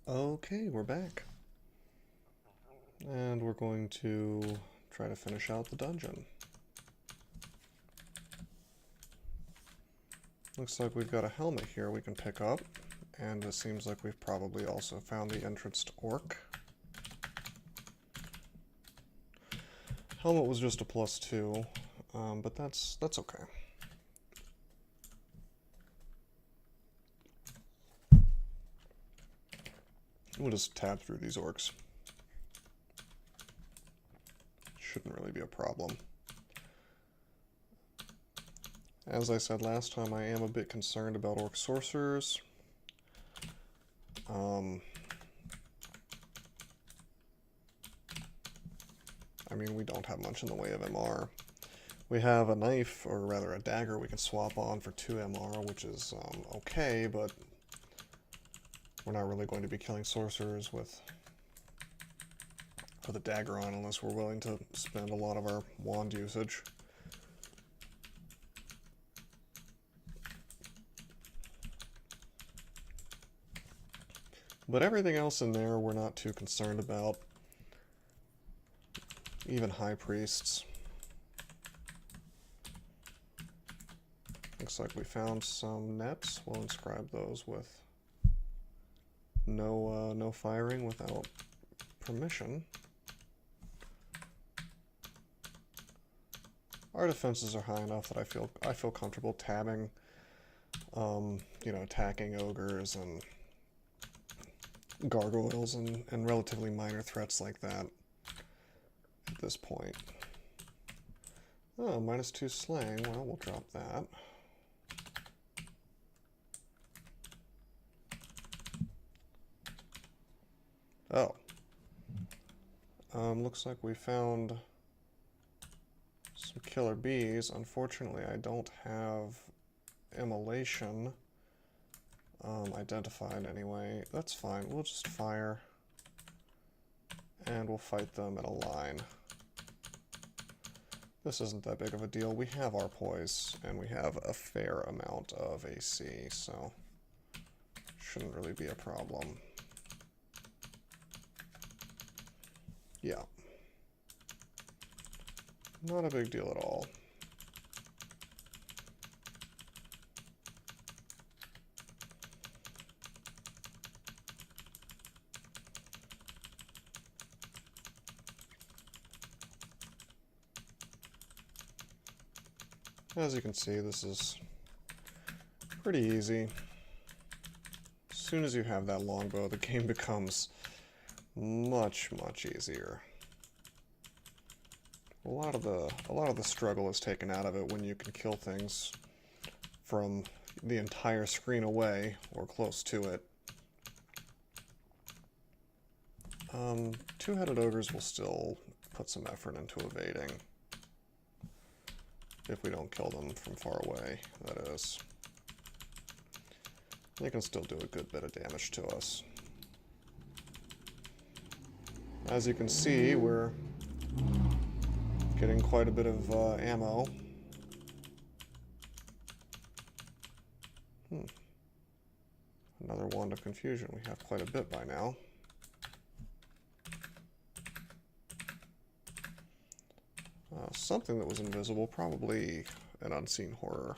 Okay, we're back. And we're going to try to finish out the dungeon. Looks like we've got a helmet here we can pick up, and it seems like we've probably also found the entrance to Orc. Helmet was just a +2, but that's okay. We'll just tab through these orcs. Shouldn't really be a problem. As I said last time, I am a bit concerned about Orc Sorcerers. I mean, we don't have much in the way of MR. We have a knife, or rather a dagger, we can swap on for 2 MR, which is okay, but we're not really going to be killing sorcerers with a dagger on unless we're willing to spend a lot of our wand usage. But everything else in there we're not too concerned about. Even high priests. Looks like we found some nets. We'll inscribe those with no firing without permission. Our defenses are high enough that I feel comfortable tabbing, you know, attacking ogres and gargoyles and relatively minor threats like that at this point. Oh, -2 slaying. Well, we'll drop that. Oh. Looks like we found some killer bees. Unfortunately, I don't have immolation identified anyway. That's fine. We'll just fire. And we'll fight them in a line. This isn't that big of a deal. We have our poise, and we have a fair amount of AC, so shouldn't really be a problem. Yeah. Not a big deal at all. As you can see, this is pretty easy. As soon as you have that longbow, the game becomes much easier. A lot of the struggle is taken out of it when you can kill things from the entire screen away or close to it. Two-headed ogres will still put some effort into evading. If we don't kill them from far away, that is. They can still do a good bit of damage to us. As you can see, we're getting quite a bit of ammo. Another Wand of Confusion. We have quite a bit by now. Something that was invisible, probably an unseen horror.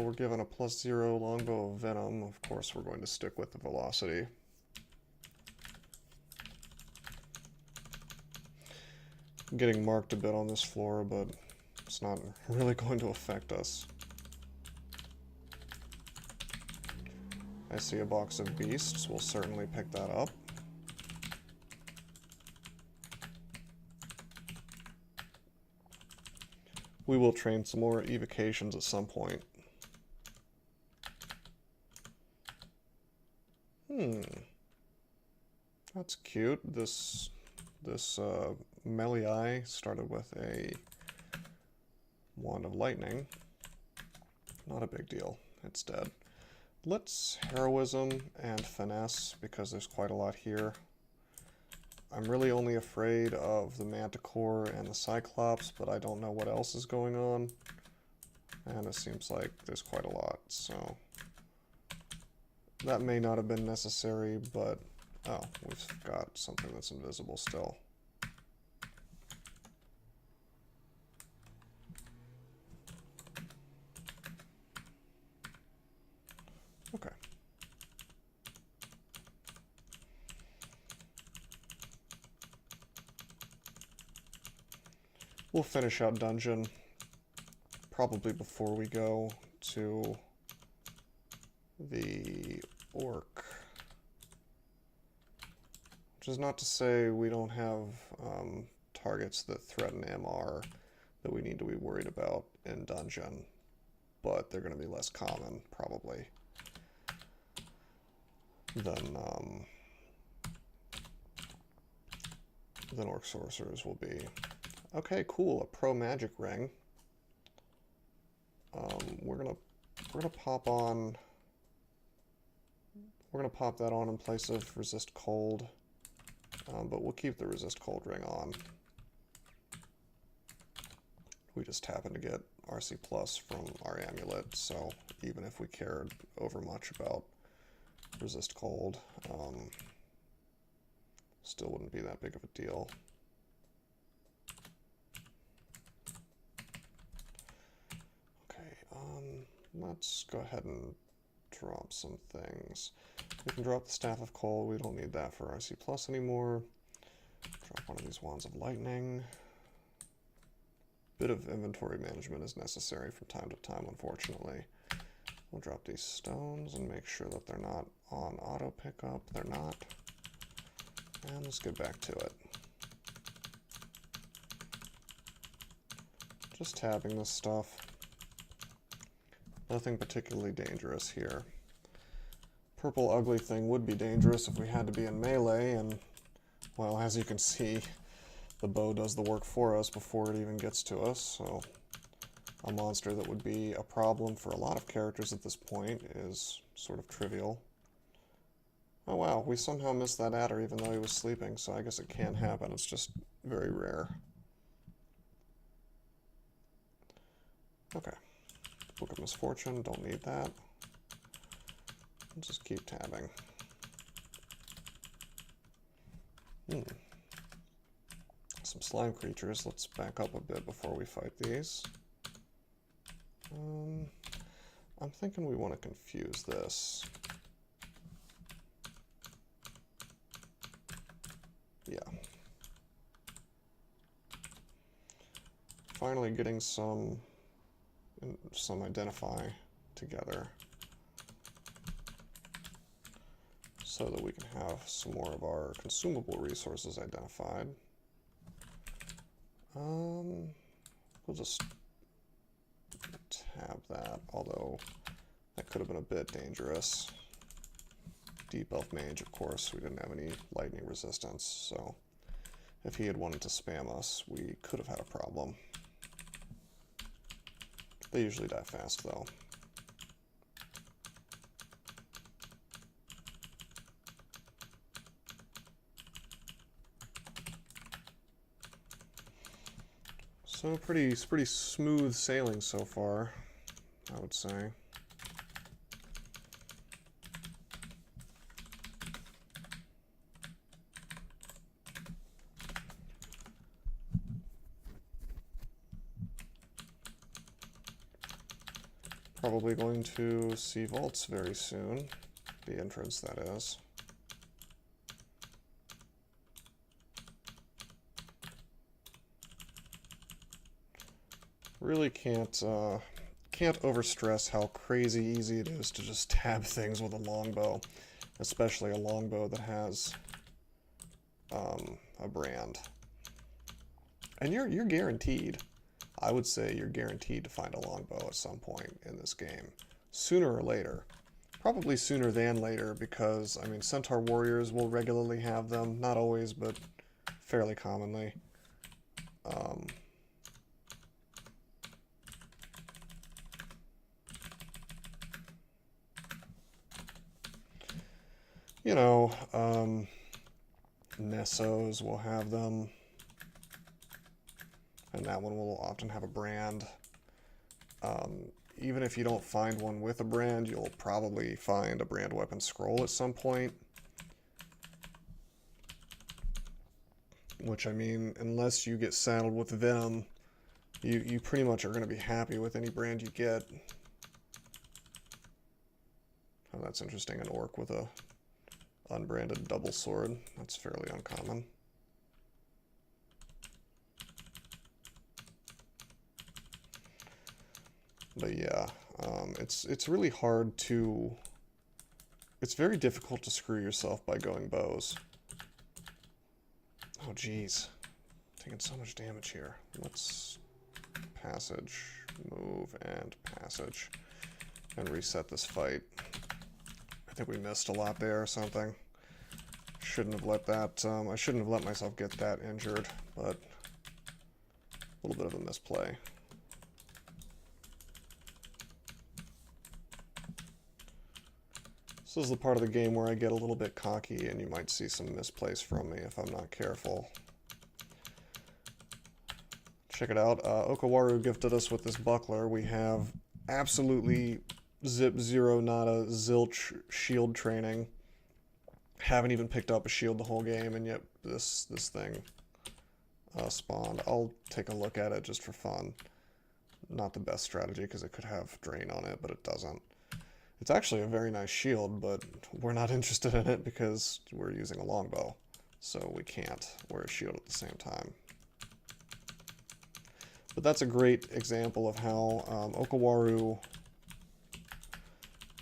We're given a +0 longbow of venom. Of course, we're going to stick with the velocity. I'm getting marked a bit on this floor, but it's not really going to affect us. I see a box of beasts. We'll certainly pick that up. We will train some more evocations at some point. That's cute. This Meliai started with a Wand of Lightning. Not a big deal. It's dead. Let's Heroism and Finesse, because there's quite a lot here. I'm really only afraid of the Manticore and the Cyclops, but I don't know what else is going on. And it seems like there's quite a lot, so that may not have been necessary, but oh, we've got something that's invisible still. Okay. We'll finish out dungeon probably before we go to the orc. Which is not to say we don't have targets that threaten MR that we need to be worried about in dungeon, but they're going to be less common, probably, than orc sorcerers will be. Okay, cool, a pro magic ring. We're gonna pop on. We're gonna pop that on in place of resist cold, but we'll keep the resist cold ring on. We just happen to get RC plus from our amulet, so even if we cared over much about resist cold, still wouldn't be that big of a deal. Let's go ahead and drop some things. We can drop the Staff of Cold. We don't need that for RC Plus anymore. Drop one of these Wands of Lightning. Bit of inventory management is necessary from time to time, unfortunately. We'll drop these stones and make sure that they're not on auto pickup. They're not. And let's get back to it. Just tabbing this stuff. Nothing particularly dangerous here. Purple ugly thing would be dangerous if we had to be in melee, and, well, as you can see, the bow does the work for us before it even gets to us, so a monster that would be a problem for a lot of characters at this point is sort of trivial. Oh wow, we somehow missed that adder even though he was sleeping, so I guess it can happen, it's just very rare. Okay. Book of Misfortune, don't need that. I'll just keep tabbing. Some slime creatures, let's back up a bit before we fight these. I'm thinking we want to confuse this. Yeah. Finally getting some identify together so that we can have some more of our consumable resources identified. We'll just tab that, although that could have been a bit dangerous. Deep Elf Mage, of course, we didn't have any lightning resistance, so if he had wanted to spam us, we could have had a problem. They usually die fast, though. So pretty smooth sailing so far, I would say. Probably going to see vaults very soon. The entrance, that is. Really can't overstress how crazy easy it is to just tab things with a longbow, especially a longbow that has a brand. And you're guaranteed. I would say you're guaranteed to find a longbow at some point in this game, sooner or later. Probably sooner than later, because I mean, Centaur warriors will regularly have them, not always, but fairly commonly. You know, Nessos will have them. And that one will often have a brand. Even if you don't find one with a brand, you'll probably find a brand weapon scroll at some point. Which, I mean, unless you get saddled with Venom, you pretty much are going to be happy with any brand you get. Oh, that's interesting. An orc with a unbranded double sword. That's fairly uncommon. But yeah, it's really hard to... It's very difficult to screw yourself by going bows. Oh, geez. Taking so much damage here. Let's passage, move, and passage. And reset this fight. I think we missed a lot there or something. Shouldn't have let that... I shouldn't have let myself get that injured, but... A little bit of a misplay. This is the part of the game where I get a little bit cocky and you might see some misplays from me if I'm not careful. Check it out. Okawaru gifted us with this buckler. We have absolutely zip, zero, nada, zilch shield training. Haven't even picked up a shield the whole game, and yet this thing spawned. I'll take a look at it just for fun. Not the best strategy because it could have drain on it, but it doesn't. It's actually a very nice shield, but we're not interested in it because we're using a longbow, so we can't wear a shield at the same time. But that's a great example of how Okawaru,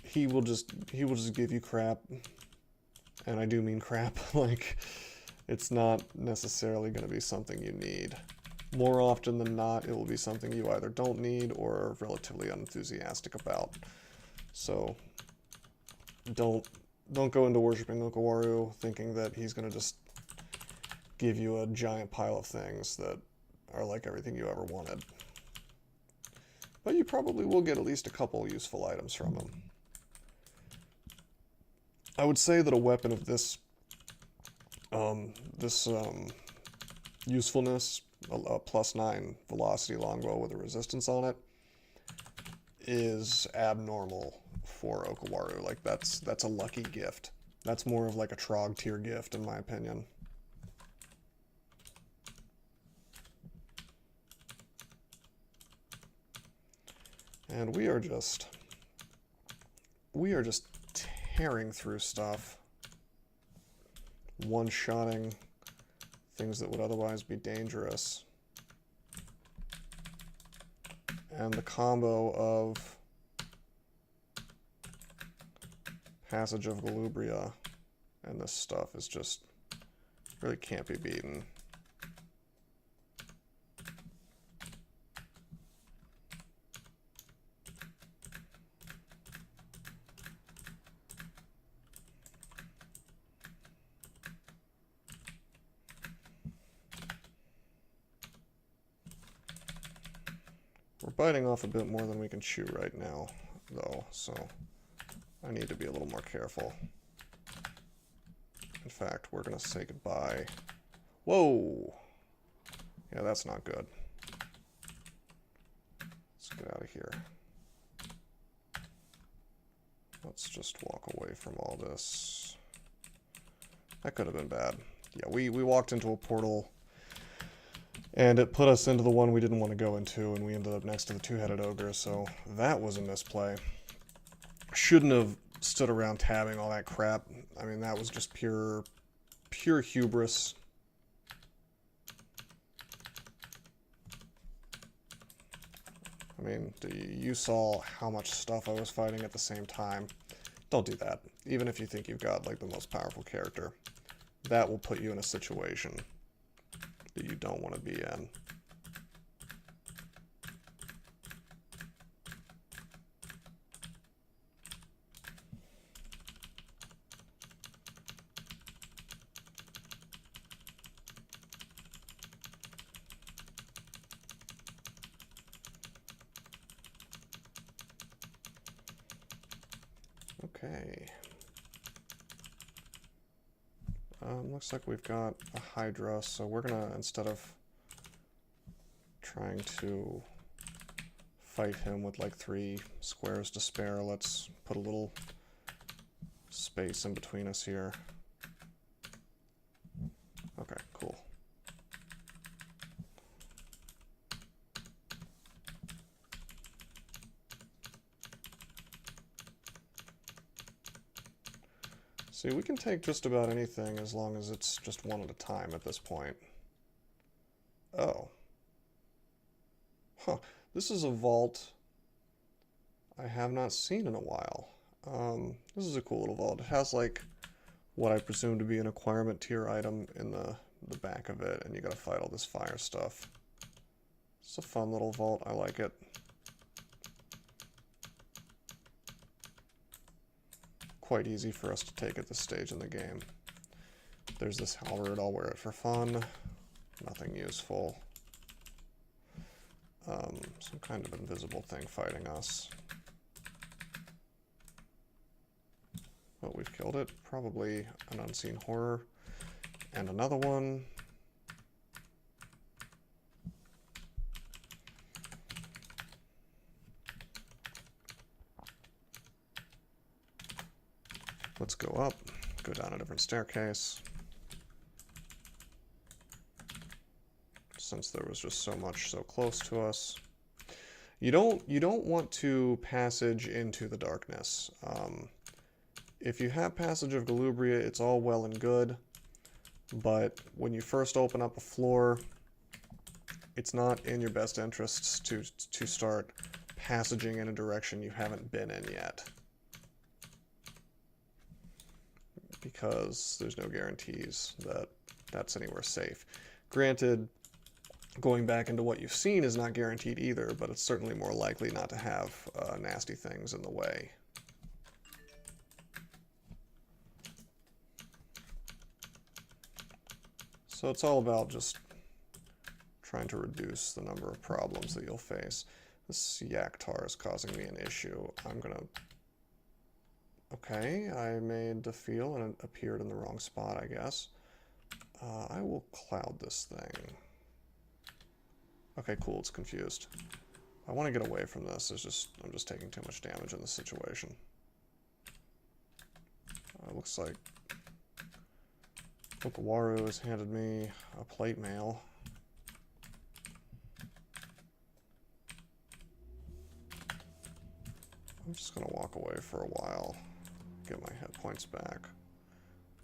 he will just give you crap, and I do mean crap. Like, it's not necessarily going to be something you need. More often than not, it will be something you either don't need or are relatively unenthusiastic about. So don't go into worshiping Okawaru thinking that he's going to just give you a giant pile of things that are like everything you ever wanted. But you probably will get at least a couple useful items from him. I would say that a weapon of this usefulness, a +9 velocity longbow with a resistance on it, is abnormal for Okawaru. Like, that's a lucky gift. That's more of like a Trog tier gift, in my opinion. And we are just tearing through stuff, one-shotting things that would otherwise be dangerous. And the combo of Passage of Galubria and this stuff is just really can't be beaten. We're biting off a bit more than we can chew right now, though, so I need to be a little more careful. In fact, we're going to say goodbye. Whoa! Yeah, that's not good. Let's get out of here. Let's just walk away from all this. That could have been bad. Yeah, we walked into a portal, and it put us into the one we didn't want to go into, and we ended up next to the two-headed ogre, so that was a misplay. Shouldn't have stood around tabbing all that crap. I mean, that was just pure hubris. I mean, you saw how much stuff I was fighting at the same time. Don't do that. Even if you think you've got, like, the most powerful character. That will put you in a situation that you don't want to be in. Okay. Looks like we've got a Hydra, so we're gonna, instead of trying to fight him with like 3 squares to spare, let's put a little space in between us here. Okay, cool. See, we can take just about anything as long as it's just one at a time at this point. Oh. Huh. This is a vault I have not seen in a while. This is a cool little vault. It has like what I presume to be an acquirement tier item in the back of it, and you gotta fight all this fire stuff. It's a fun little vault. I like it. Quite easy for us to take at this stage in the game. There's this halberd. I'll wear it for fun. Nothing useful. Some kind of invisible thing fighting us. Oh, we've killed it. Probably an unseen horror. And another one. Let's go up, go down a different staircase. Since there was just so much so close to us. You don't want to passage into the darkness. If you have Passage of Galubria, it's all well and good, but when you first open up a floor, it's not in your best interests to start passaging in a direction you haven't been in yet. Because there's no guarantees that that's anywhere safe. Granted, going back into what you've seen is not guaranteed either, but it's certainly more likely not to have nasty things in the way. So it's all about just trying to reduce the number of problems that you'll face. This Yaktar is causing me an issue. I'm gonna... Okay, I made the field and it appeared in the wrong spot, I guess. I will cloud this thing. Okay, cool, it's confused. I want to get away from this. I'm just taking too much damage in this situation. Looks like Okawaru has handed me a plate mail. I'm just gonna walk away for a while. Get my hit points back.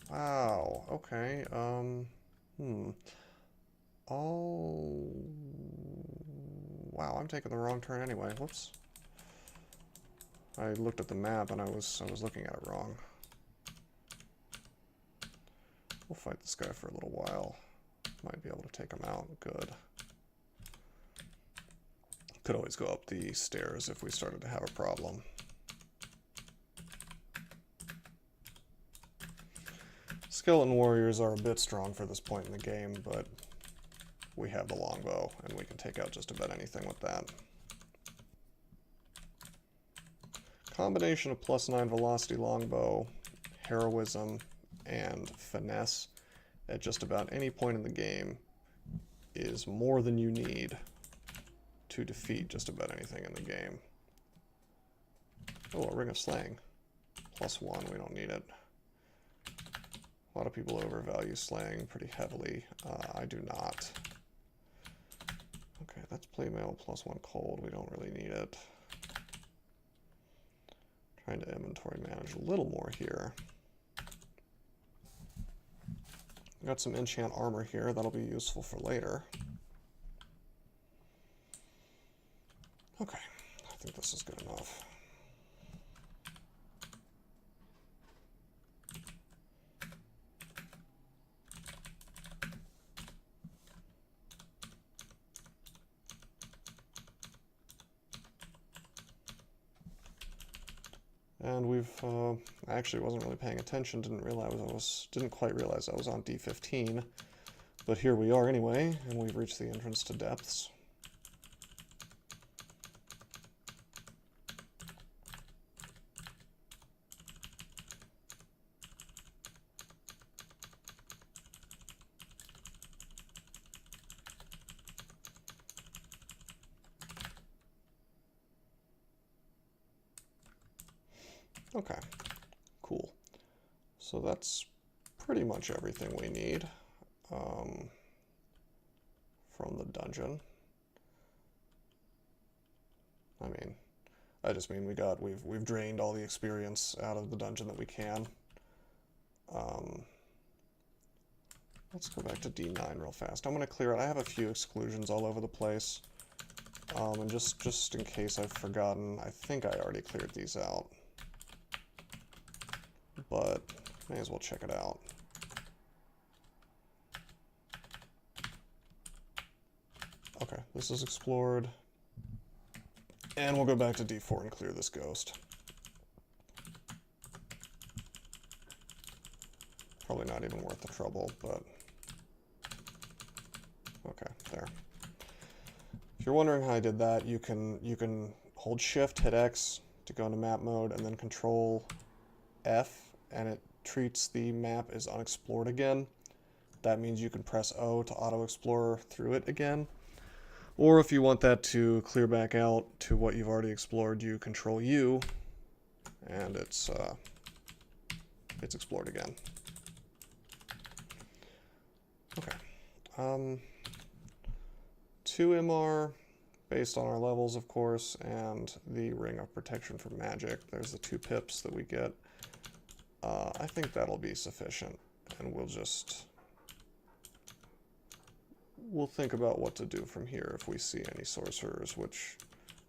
Wow, okay, Oh... Wow, I'm taking the wrong turn anyway. Whoops. I looked at the map and I was looking at it wrong. We'll fight this guy for a little while. Might be able to take him out. Good. Could always go up the stairs if we started to have a problem. Skeleton warriors are a bit strong for this point in the game, but we have the longbow, and we can take out just about anything with that. Combination of +9 velocity longbow, heroism, and finesse at just about any point in the game is more than you need to defeat just about anything in the game. Oh, a Ring of Slaying. +1, we don't need it. A lot of people overvalue slaying pretty heavily. I do not. Okay, that's plate mail +1 cold. We don't really need it. Trying to inventory manage a little more here. Got some enchant armor here. That'll be useful for later. Okay, I think this is good enough. And we've, I actually wasn't really paying attention, didn't quite realize I was on D15, but here we are anyway, and we've reached the entrance to depths. Okay, cool. So that's pretty much everything we need from the dungeon. I mean, I just mean we've drained all the experience out of the dungeon that we can. Let's go back to D9 real fast. I'm going to clear it. I have a few exclusions all over the place. And just in case I've forgotten, I think I already cleared these out. But may as well check it out. Okay, this is explored. And we'll go back to D4 and clear this ghost. Probably not even worth the trouble, but... Okay, there. If you're wondering how I did that, you can hold Shift, hit X to go into map mode, and then Control F, and it treats the map as unexplored again. That means you can press O to auto-explore through it again. Or if you want that to clear back out to what you've already explored, you Control U, and it's explored again. Okay. 2 MR, based on our levels, of course, and the Ring of Protection from Magic. There's the 2 pips that we get. I think that'll be sufficient, and we'll think about what to do from here if we see any sorcerers, which,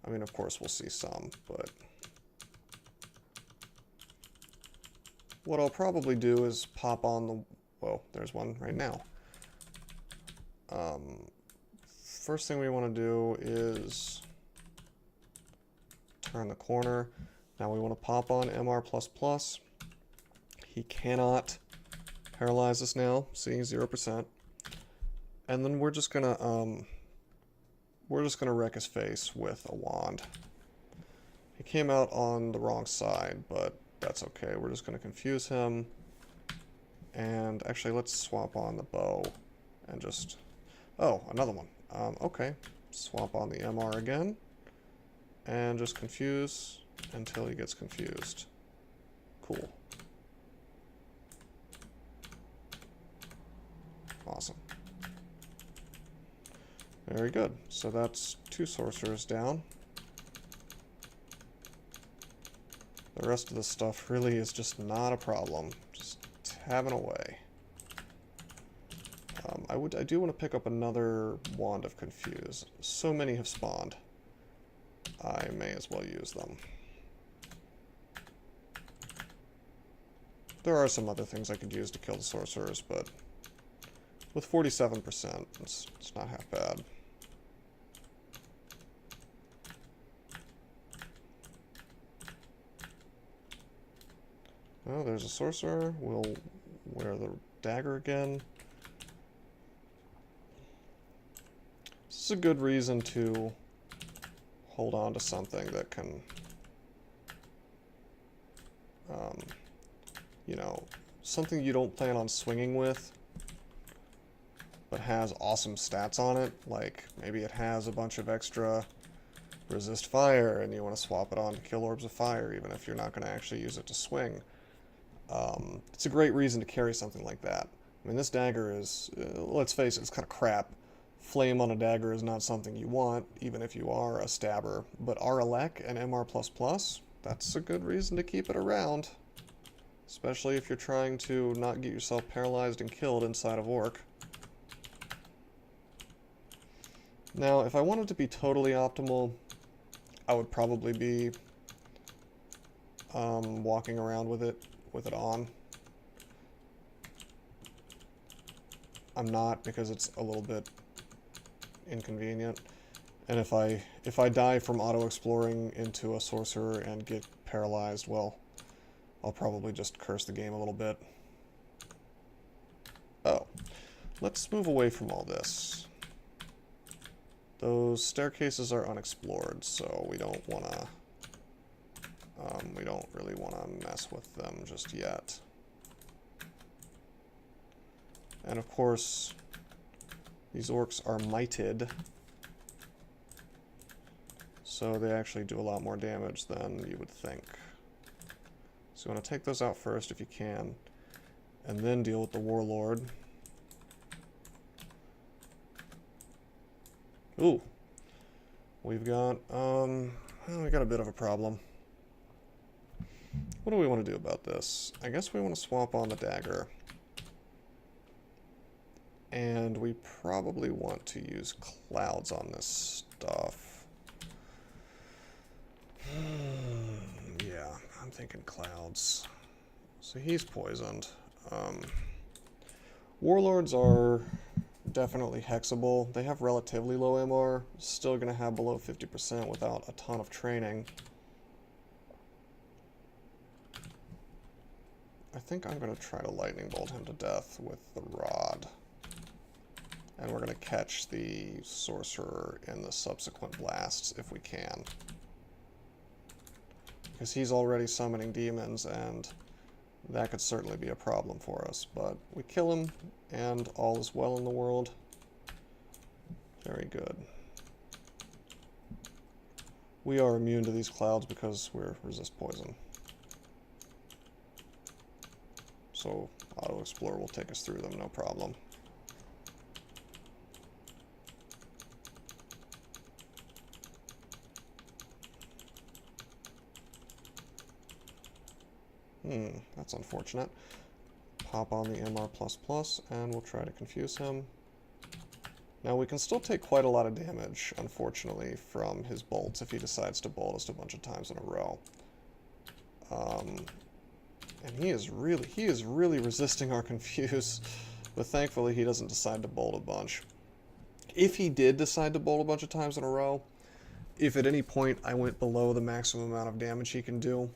I mean, of course we'll see some, but what I'll probably do is pop on the, whoa, there's one right now. First thing we want to do is turn the corner. Now we want to pop on MR++. He cannot paralyze us now. See, 0%. And then we're just gonna wreck his face with a wand. He came out on the wrong side, but that's okay. We're just gonna confuse him. And actually, let's swap on the bow and just... Oh, another one. Okay. Swap on the MR again. And just confuse until he gets confused. Cool. Awesome. Very good. So that's 2 sorcerers down. The rest of the stuff really is just not a problem. Just tabbing away. I do want to pick up another Wand of Confuse. So many have spawned. I may as well use them. There are some other things I could use to kill the sorcerers, but with 47%, it's not half bad. Oh, there's a sorcerer. We'll wear the dagger again. This is a good reason to hold on to something that can, you know, something you don't plan on swinging with, but has awesome stats on it. Like, maybe it has a bunch of extra resist fire, and you want to swap it on to kill orbs of fire, even if you're not going to actually use it to swing. It's a great reason to carry something like that. I mean, this dagger is, let's face it, it's kind of crap. Flame on a dagger is not something you want, even if you are a stabber. But Aralek and MR++, that's a good reason to keep it around. Especially if you're trying to not get yourself paralyzed and killed inside of Orc. Now, if I wanted to be totally optimal, I would probably be walking around with it on. I'm not, because it's a little bit inconvenient. And if I die from auto-exploring into a sorcerer and get paralyzed, well, I'll probably just curse the game a little bit. Oh, let's move away from all this. Those staircases are unexplored, so we don't really want to mess with them just yet. And of course, these orcs are mighted, so they actually do a lot more damage than you would think. So you want to take those out first if you can, and then deal with the Warlord. Ooh. We've got, well, we got a bit of a problem. What do we want to do about this? I guess we want to swap on the dagger. And we probably want to use clouds on this stuff. Yeah, I'm thinking clouds. So he's poisoned. Warlords are definitely hexable. They have relatively low MR. Still going to have below 50% without a ton of training. I think I'm going to try to lightning bolt him to death with the rod. And we're going to catch the sorcerer in the subsequent blasts if we can. Because he's already summoning demons, and that could certainly be a problem for us. But we kill him, and all is well in the world. Very good. We are immune to these clouds because we're resist poison. So Auto Explorer will take us through them, no problem. That's unfortunate. Pop on the MR++, and we'll try to confuse him. Now we can still take quite a lot of damage, unfortunately, from his bolts if he decides to bolt us a bunch of times in a row. And he is really resisting our confuse, but thankfully he doesn't decide to bolt a bunch. If he did decide to bolt a bunch of times in a row, if at any point I went below the maximum amount of damage he can do,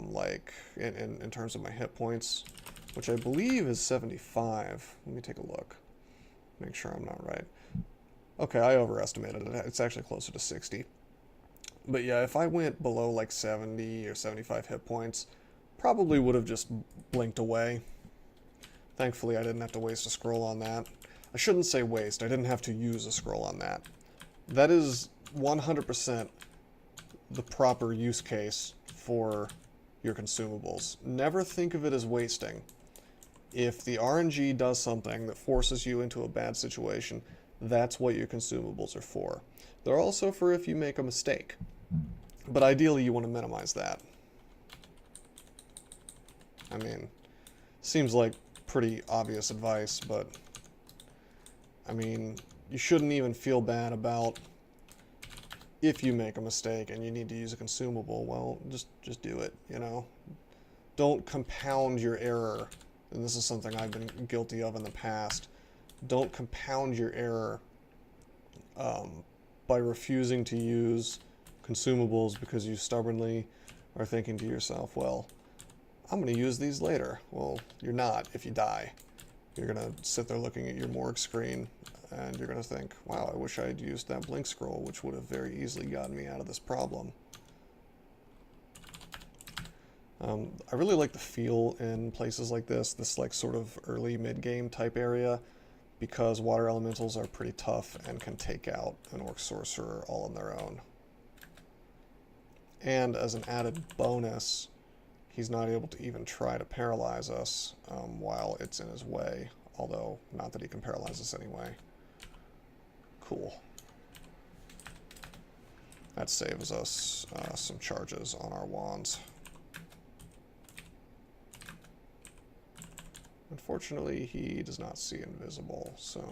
like in terms of my hit points, which I believe is 75. Let me take a look. Make sure I'm not right. Okay, I overestimated it. It's actually closer to 60. But yeah, if I went below like 70 or 75 hit points, probably would have just blinked away. Thankfully, I didn't have to waste a scroll on that. I shouldn't say waste. I didn't have to use a scroll on that. That is 100% the proper use case for your consumables. Never think of it as wasting. If the RNG does something that forces you into a bad situation, that's what your consumables are for. They're also for if you make a mistake. But ideally you want to minimize that. I mean, seems like pretty obvious advice, but I mean, you shouldn't even feel bad about if you make a mistake and you need to use a consumable. Well, just do it, you know. Don't compound your error. And this is something I've been guilty of in the past. Don't compound your error by refusing to use consumables because you stubbornly are thinking to yourself, well, I'm going to use these later. Well, you're not if you die. You're going to sit there looking at your morgue screen and you're going to think, wow, I wish I had used that blink scroll, which would have very easily gotten me out of this problem. I really like the feel in places like this like sort of early mid-game type area, because water elementals are pretty tough and can take out an orc sorcerer all on their own. And as an added bonus, he's not able to even try to paralyze us while it's in his way, although not that he can paralyze us anyway. Cool. That saves us some charges on our wands. Unfortunately, he does not see invisible, so I'm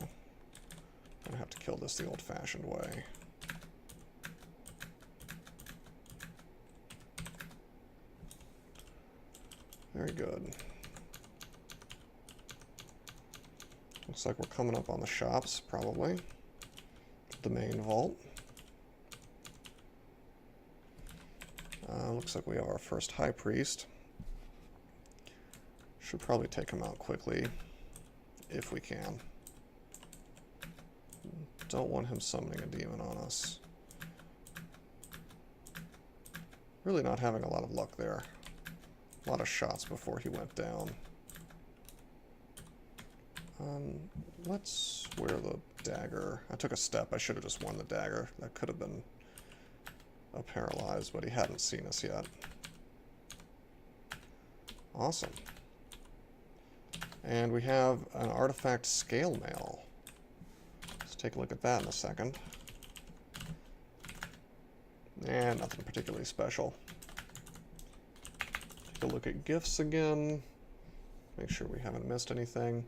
going to have to kill this the old-fashioned way. Very good. Looks like we're coming up on the shops, probably. The main vault. Looks like we have our first High Priest. Should probably take him out quickly, if we can. Don't want him summoning a demon on us. Really not having a lot of luck there. A lot of shots before he went down. Let's wear the dagger. I took a step. I should have just worn the dagger. That could have been a paralyzed, but he hadn't seen us yet. Awesome. And we have an artifact scale mail. Let's take a look at that in a second. And nothing particularly special. Take a look at gifts again. Make sure we haven't missed anything.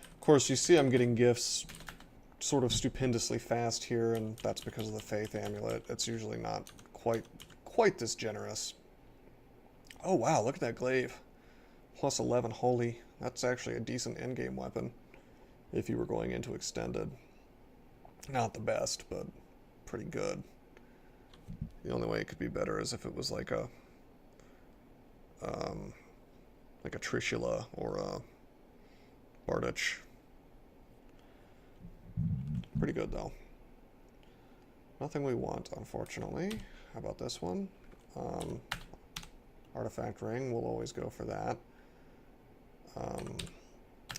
Of course, you see I'm getting gifts sort of stupendously fast here, and that's because of the Faith Amulet. It's usually not quite this generous. Oh wow, look at that glaive. Plus 11 holy. That's actually a decent endgame weapon if you were going into extended. Not the best, but pretty good. The only way it could be better is if it was like a Trishula or a Bardich. Pretty good though. Nothing we want, unfortunately. How about this one? Artifact ring, we'll always go for that.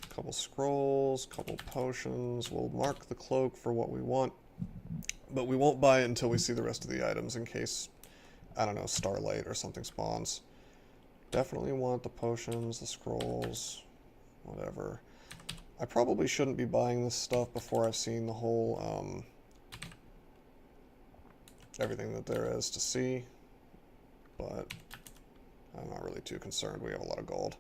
Couple scrolls, couple potions. We'll mark the cloak for what we want, but we won't buy it until we see the rest of the items in case, I don't know, Starlight or something spawns. Definitely want the potions, the scrolls, whatever. I probably shouldn't be buying this stuff before I've seen the whole, everything that there is to see, but I'm not really too concerned. We have a lot of gold.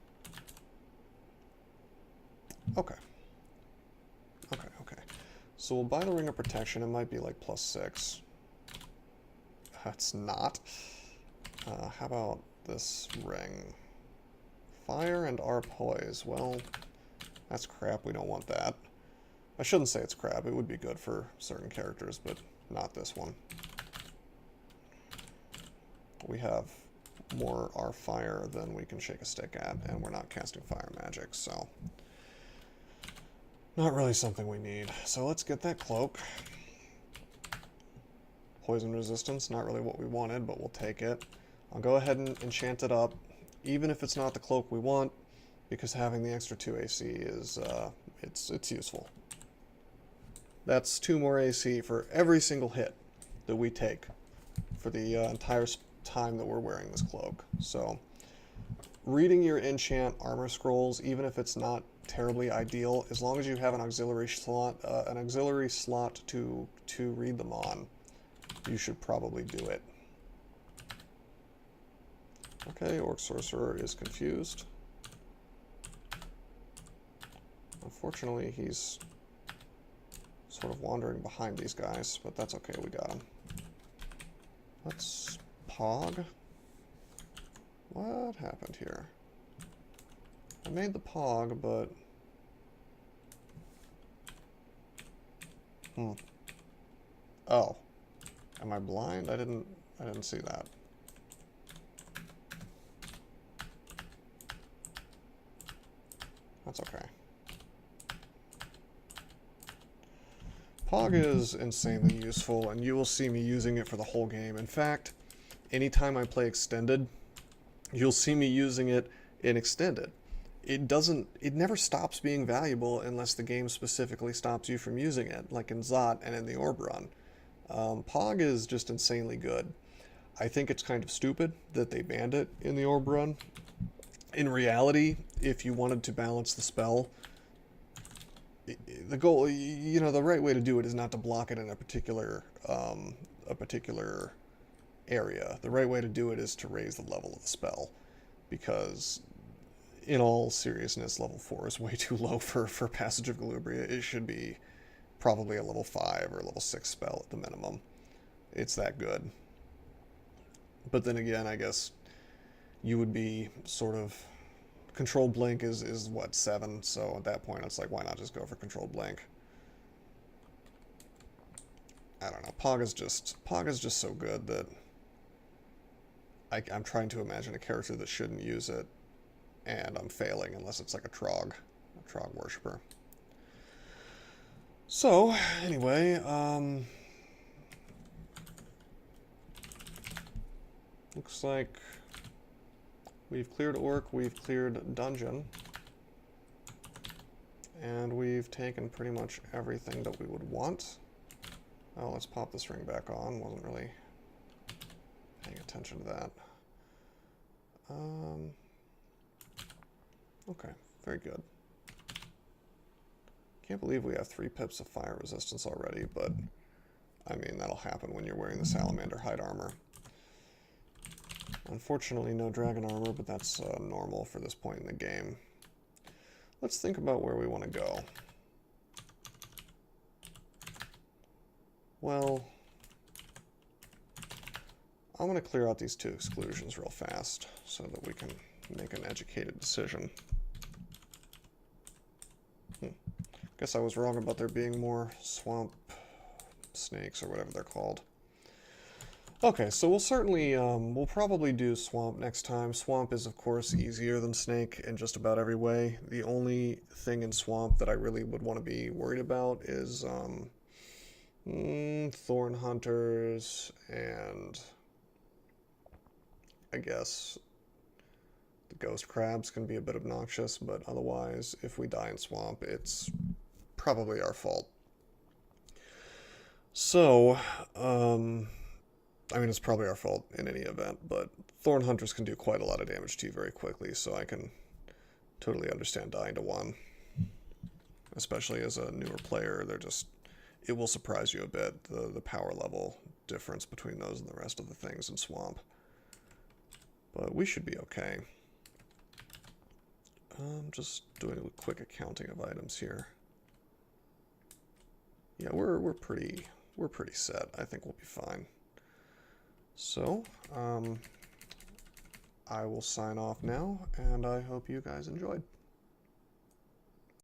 Okay. Okay. So we'll buy the Ring of Protection. It might be like +6. That's not. How about this ring? Fire and our poise. Well, that's crap. We don't want that. I shouldn't say it's crap. It would be good for certain characters, but not this one. We have more our fire than we can shake a stick at, and we're not casting fire magic, so not really something we need. So let's get that cloak. Poison resistance, not really what we wanted, but we'll take it. I'll go ahead and enchant it up, even if it's not the cloak we want, because having the extra 2 AC is, it's useful. That's 2 more AC for every single hit that we take for the entire time that we're wearing this cloak. So, reading your enchant armor scrolls, even if it's not terribly ideal, as long as you have an auxiliary slot to read them on, you should probably do it. Okay, Orc Sorcerer is confused. Unfortunately, he's sort of wandering behind these guys, but that's okay, we got him. Let's Pog. What happened here? I made the Pog, but oh. Am I blind? I didn't see that. That's okay. Pog is insanely useful, and you will see me using it for the whole game. In fact, anytime I play Extended, you'll see me using it in Extended. It never stops being valuable unless the game specifically stops you from using it, like in Zot and in the Orb Run. Pog is just insanely good. I think it's kind of stupid that they banned it in the Orb Run. In reality, if you wanted to balance the spell, the goal, the right way to do it is not to block it in a particular area. The right way to do it is to raise the level of the spell, because in all seriousness, level 4 is way too low for Passage of Galubria. It should be probably a level 5 or level 6 spell at the minimum. It's that good. But then again, I guess you would be sort of... Controlled Blink is what, 7? So at that point, it's like, why not just go for Controlled Blink? I don't know. Pog is just so good that I'm trying to imagine a character that shouldn't use it, and I'm failing unless it's like a Trog worshiper. So, anyway, looks like we've cleared Orc, we've cleared Dungeon, and we've taken pretty much everything that we would want. Oh, let's pop this ring back on. Wasn't really paying attention to that. Okay, very good. Can't believe we have 3 pips of fire resistance already, but I mean, that'll happen when you're wearing the salamander hide armor. Unfortunately, no dragon armor, but that's normal for this point in the game. Let's think about where we want to go. Well, I'm going to clear out these 2 exclusions real fast so that we can make an educated decision. Guess I was wrong about there being more swamp snakes or whatever they're called. Okay, so we'll certainly, we'll probably do swamp next time. Swamp is, of course, easier than snake in just about every way. The only thing in swamp that I really would want to be worried about is thorn hunters, and I guess the ghost crabs can be a bit obnoxious, but otherwise, if we die in swamp, it's probably our fault. So, I mean, it's probably our fault in any event, but thorn hunters can do quite a lot of damage to you very quickly, so I can totally understand dying to one. Especially as a newer player, they're just, it will surprise you a bit, the power level difference between those and the rest of the things in swamp. But we should be okay. Just doing a quick accounting of items here. Yeah, we're pretty set. I think we'll be fine. So, I will sign off now, and I hope you guys enjoyed.